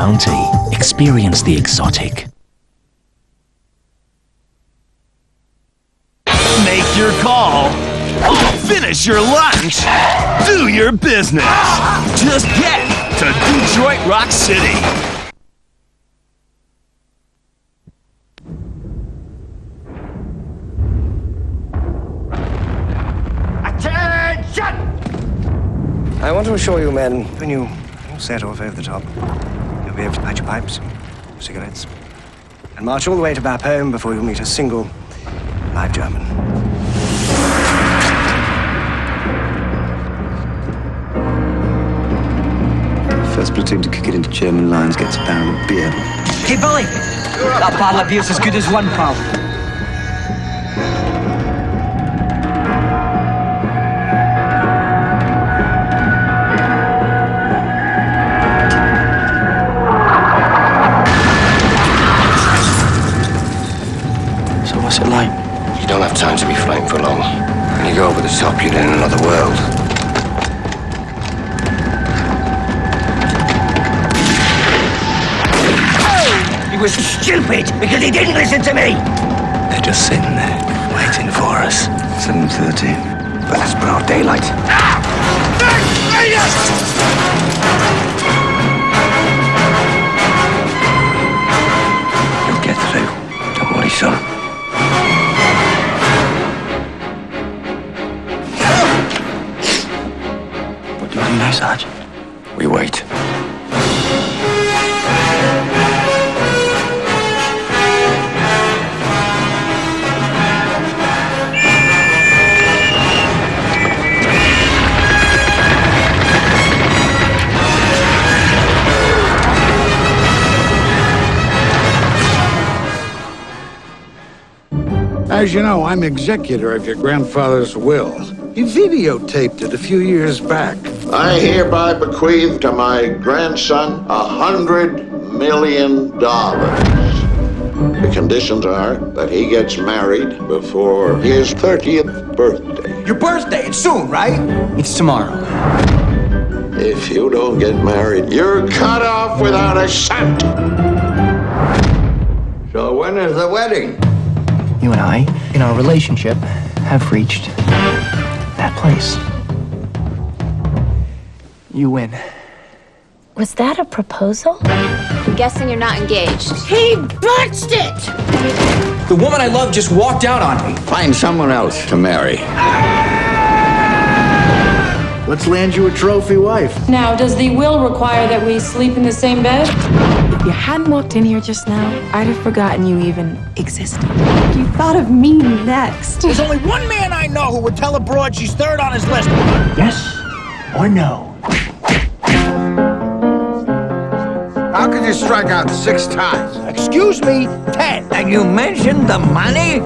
bounty. Experience the exotic. Make your call. Finish your lunch. Do your business. Just get to Detroit Rock City. Attention! I want to assure you, men, when you set off over the top, you'll be able to light your pipes, cigarettes, and march all the way to Bapome before you meet a single live German. First platoon to kick it into German lines gets a barrel of beer. Hey, Billy! That bottle of beer's as good as one, pal. So what's it like? You don't have time to be flying for long. When you go over the top, you're in another world. He was stupid because he didn't listen to me! They're just sitting there, waiting for us. 7:30. But that's broad daylight. You'll get through. Don't worry, son. What do we do now, Sarge? We wait. As you know, I'm executor of your grandfather's will. He videotaped it a few years back. I hereby bequeath to my grandson $100 million. The conditions are that he gets married before his 30th birthday. Your birthday, it's soon, right? It's tomorrow. If you don't get married, you're cut off without a cent. So when is the wedding? You and I, in our relationship, have reached that place. You win. Was that a proposal? I'm guessing you're not engaged. He botched it! The woman I love just walked out on me. Find someone else to marry. Let's land you a trophy wife. Now, does the will require that we sleep in the same bed? If you hadn't walked in here just now, I'd have forgotten you even existed. You thought of me next. There's only one man I know who would tell a broad she's third on his list. Yes or no? How could you strike out 6 times? Excuse me, 10. And you mentioned the money?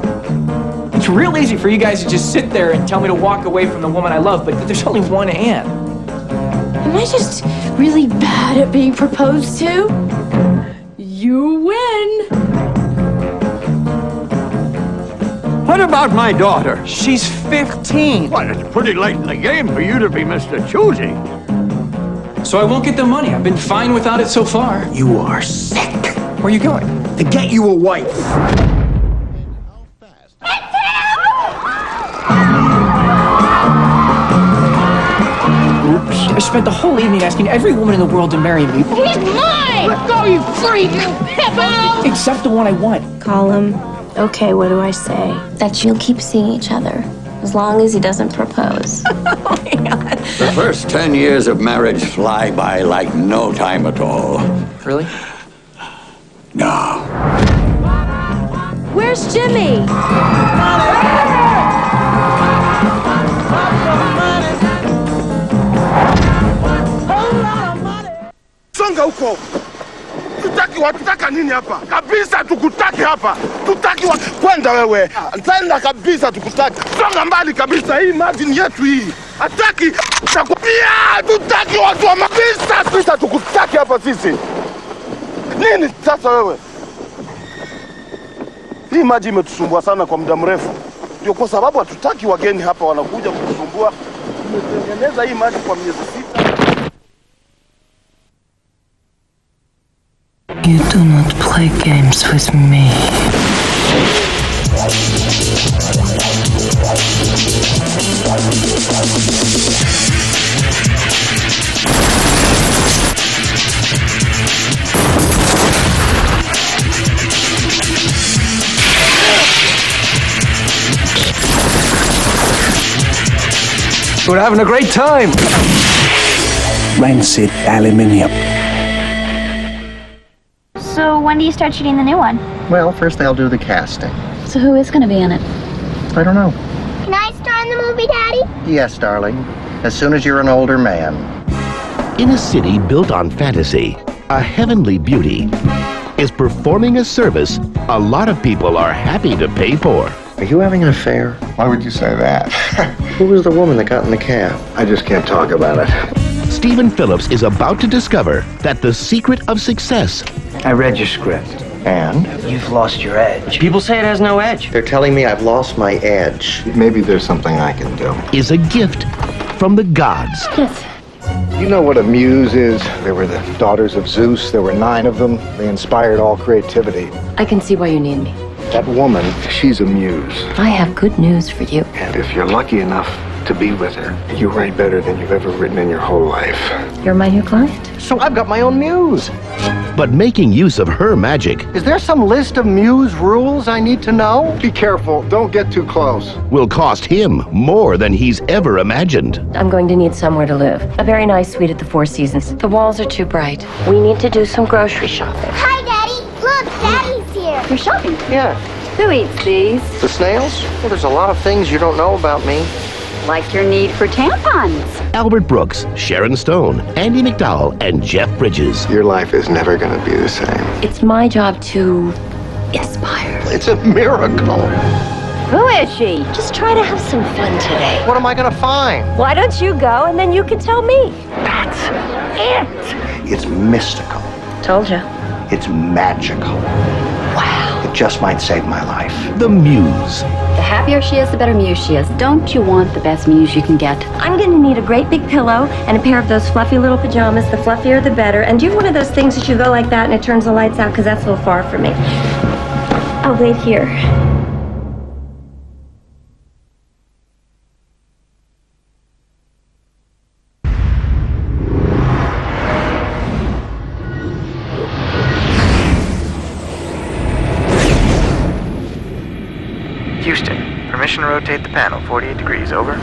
It's real easy for you guys to just sit there and tell me to walk away from the woman I love, but there's only one Anne. Am I just really bad at being proposed to? You win! What about my daughter? She's 15. Well, it's pretty late in the game for you to be Mr. Choosy. So I won't get the money. I've been fine without it so far. You are sick. Where are you going? To get you a wife. Oops. I spent the whole evening asking every woman in the world to marry me. He's mine! Let go, you freak! Hippo! Except the one I want. Call him. Okay, what do I say? That you'll keep seeing each other, as long as he doesn't propose. Oh my God. The first 10 years of marriage fly by like no time at all. Really? No. Where's Jimmy? Songa huko. Tutaki nini hapa? Kabisa tukutaki hapa. Tutaki kwenda wewe. Ntaenda kabisa tukutaki. Songa mbali kabisa, hii maji ni yetu hii. Hataki takupia, tutaki watu wa mabisa. Sisi tukutaki hapa sisi. Nini sasa wewe? Hii maji imetusumbua sana kwa muda mrefu. Ndio kwa sababu hatutaki wageni hapa wanakuja kutusumbua. Tumetengeneza hii maji kwa miezi 6. You do not play games with me. We're having a great time. Rancid aluminium. So when do you start shooting the new one? Well, first they'll do the casting. So who is going to be in it? I don't know. Can I star in the movie, Daddy? Yes, darling. As soon as you're an older man. In a city built on fantasy, a heavenly beauty is performing a service a lot of people are happy to pay for. Are you having an affair? Why would you say that? Who was the woman that got in the cab? I just can't talk about it. Stephen Phillips is about to discover that the secret of success. I read your script. And? You've lost your edge. People say it has no edge. They're telling me I've lost my edge. Maybe there's something I can do. Is a gift from the gods. Yes. You know what a muse is? They were the daughters of Zeus. There were 9 of them. They inspired all creativity. I can see why you need me. That woman, she's a muse. I have good news for you. And if you're lucky enough to be with her, you write better than you've ever written in your whole life. You're my new client. So I've got my own muse. But making use of her magic Is there some list of muse rules I need to know? Be careful. Don't get too close. will cost him more than he's ever imagined. I'm going to need somewhere to live. A very nice suite at the Four Seasons. The walls are too bright. We need to do some grocery shopping. Hi, Daddy. Look, Daddy's here. You're shopping? Yeah. Who eats these? The snails? Well, there's a lot of things you don't know about me. Like your need for tampons. Albert Brooks, Sharon Stone, Andy McDowell, and Jeff Bridges. Your life is never going to be the same. It's my job to inspire. It's a miracle. Who is she? Just try to have some fun today. What am I going to find? Why don't you go and then you can tell me? That's it. It's mystical. Told you. It's magical. Wow. It just might save my life. The Muse. The happier she is, the better muse she is. Don't you want the best muse you can get? I'm going to need a great big pillow and a pair of those fluffy little pajamas. The fluffier, the better. And do you have one of those things that you go like that and it turns the lights out? Because that's a little far for me. I'll wait here. Houston, permission to rotate the panel 48 degrees, over.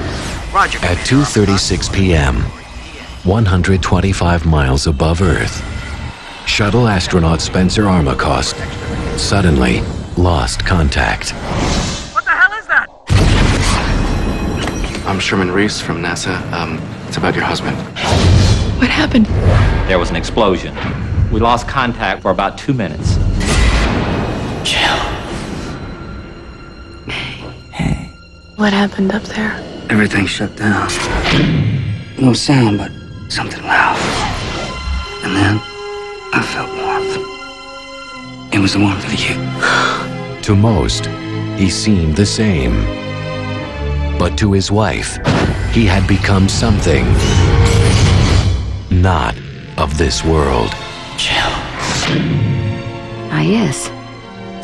Roger. At 2:36 p.m., 125 miles above Earth, shuttle astronaut Spencer Armacost suddenly lost contact. What the hell is that? I'm Sherman Reese from NASA. It's about your husband. What happened? There was an explosion. We lost contact for about 2 minutes. What happened up there? Everything shut down. No sound, but something loud. And then I felt warmth. It was the warmth of you. To most, he seemed the same. But to his wife, he had become something not of this world. Ah, yes.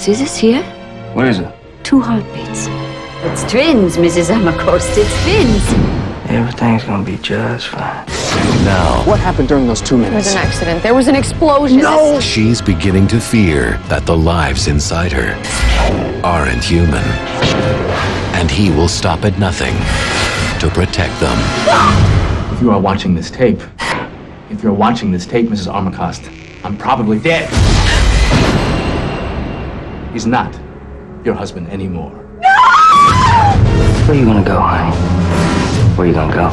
See this here? What is it? 2 heartbeats. It's twins, Mrs. Amacost. It's twins. Everything's gonna be just fine. Now, What happened during those 2 There was minutes? an accident. There was an explosion. No! she's beginning to fear that the lives inside her aren't human. And he will stop at nothing to protect them. If you are watching this tape, Mrs. Armacost, I'm probably dead. He's not your husband anymore. Where you gonna go, honey? Where you gonna go?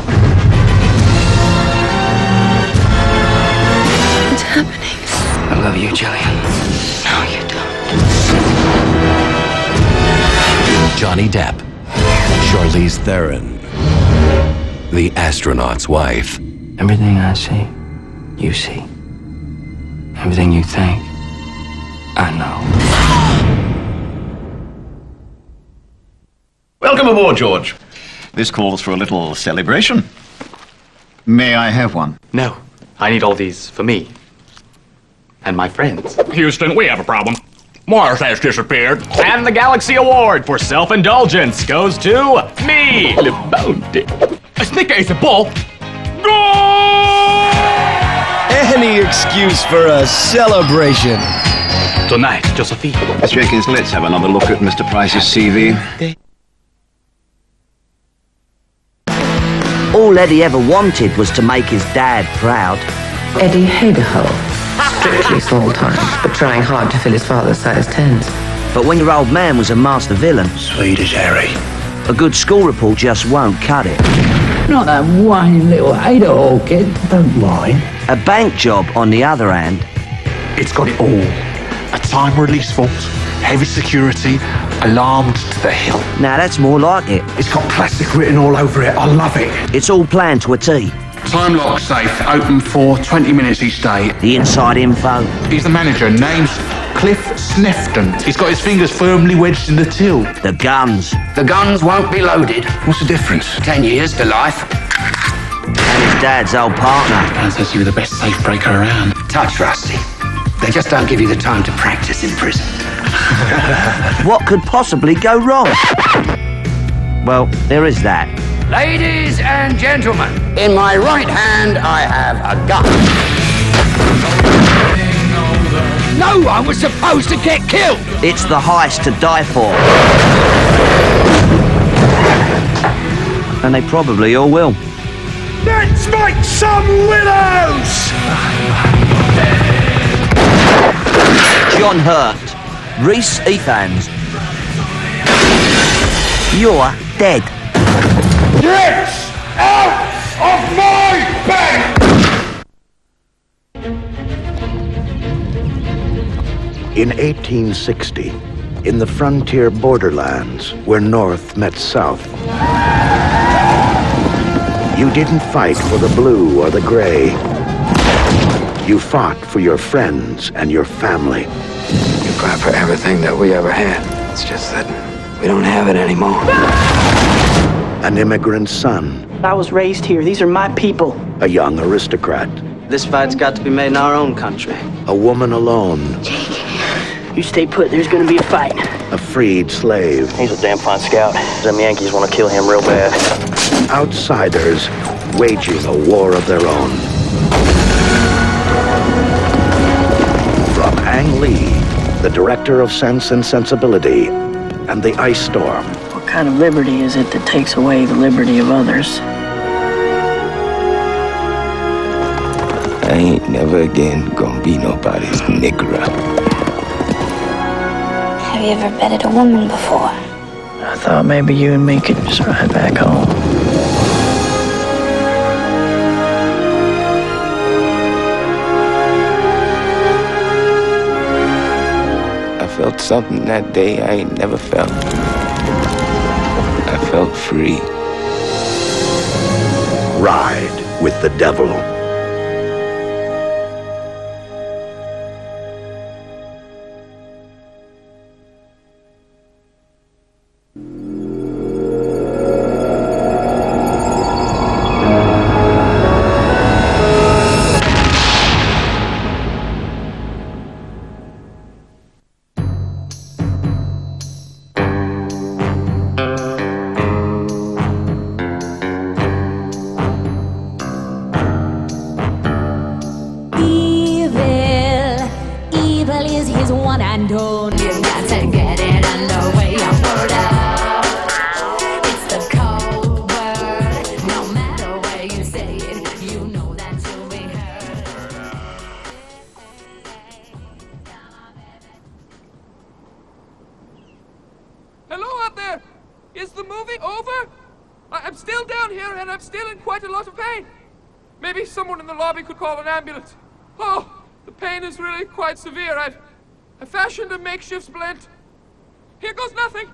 What's happening? I love you, Jillian. No, you don't. Johnny Depp, Charlize Theron, the astronaut's wife. Everything I see, you see. Everything you think, I know. Welcome aboard, George. This calls for a little celebration. May I have one? No, I need all these for me. And my friends. Houston, we have a problem. Mars has disappeared. And the Galaxy Award for self-indulgence goes to me. Le Bounty. A Snicker is a ball. Any excuse for a celebration. Tonight, Josephine. Mr. Jenkins, let's have another look at Mr. Price's CV. All Eddie ever wanted was to make his dad proud. Eddie Hagerho. Strictly small time, but trying hard to fill his father's size 10s. But when your old man was a master villain, Swedish Harry. a good school report just won't cut it. Not that whiny little Idaho kid. Don't mind. A bank job, on the other hand, It's got it all. A time release vault, heavy security, alarmed to the hilt. now that's more like it. It's got classic written all over it. I love it. It's all planned to a T. Time lock safe, open for 20 minutes each day. The inside info. He's the manager, name's Cliff Snefton. He's got his fingers firmly wedged in the till. The guns. The guns won't be loaded. What's the difference? 10 years to life. And his dad's old partner. Dan says you were the best safe breaker around. Touch rusty. They just don't give you the time to practice in prison. What could possibly go wrong? Well, there is that. Ladies and gentlemen, in my right hand I have a gun. No one was supposed to get killed. It's the heist to die for. And they probably all will. Let's make some willows! John Hurt, Reese Ethans. You're dead. Get out of my bed! In 1860, in the frontier borderlands where North met South, you didn't fight for the blue or the gray. You fought for your friends and your family. You fought for everything that we ever had. It's just that we don't have it anymore. An immigrant son, I was raised here. These are my people. a young aristocrat, This fight's got to be made in our own country. a woman alone, You stay put. There's gonna be a fight. a freed slave, He's a damn fine scout. Them Yankees want to kill him real bad. outsiders waging a war of their own. From Ang Lee, the director of Sense and Sensibility, and The Ice Storm, What kind of liberty is it that takes away the liberty of others? I ain't never again gonna be nobody's nigger. Have you ever betted a woman before? I thought maybe you and me could just ride back home. I felt something that day I ain't never felt. I felt free. Ride with the Devil. Evil is his one and only. You got to get it underway. I'm word up. It's the cold word. No matter where you say it, you know that you'll be heard. Hello out there! Is the movie over? I'm still down here and I'm still in quite a lot of pain. Maybe someone in the lobby could call an ambulance. Oh, the pain is really quite severe. I fashioned a makeshift splint. Here goes nothing.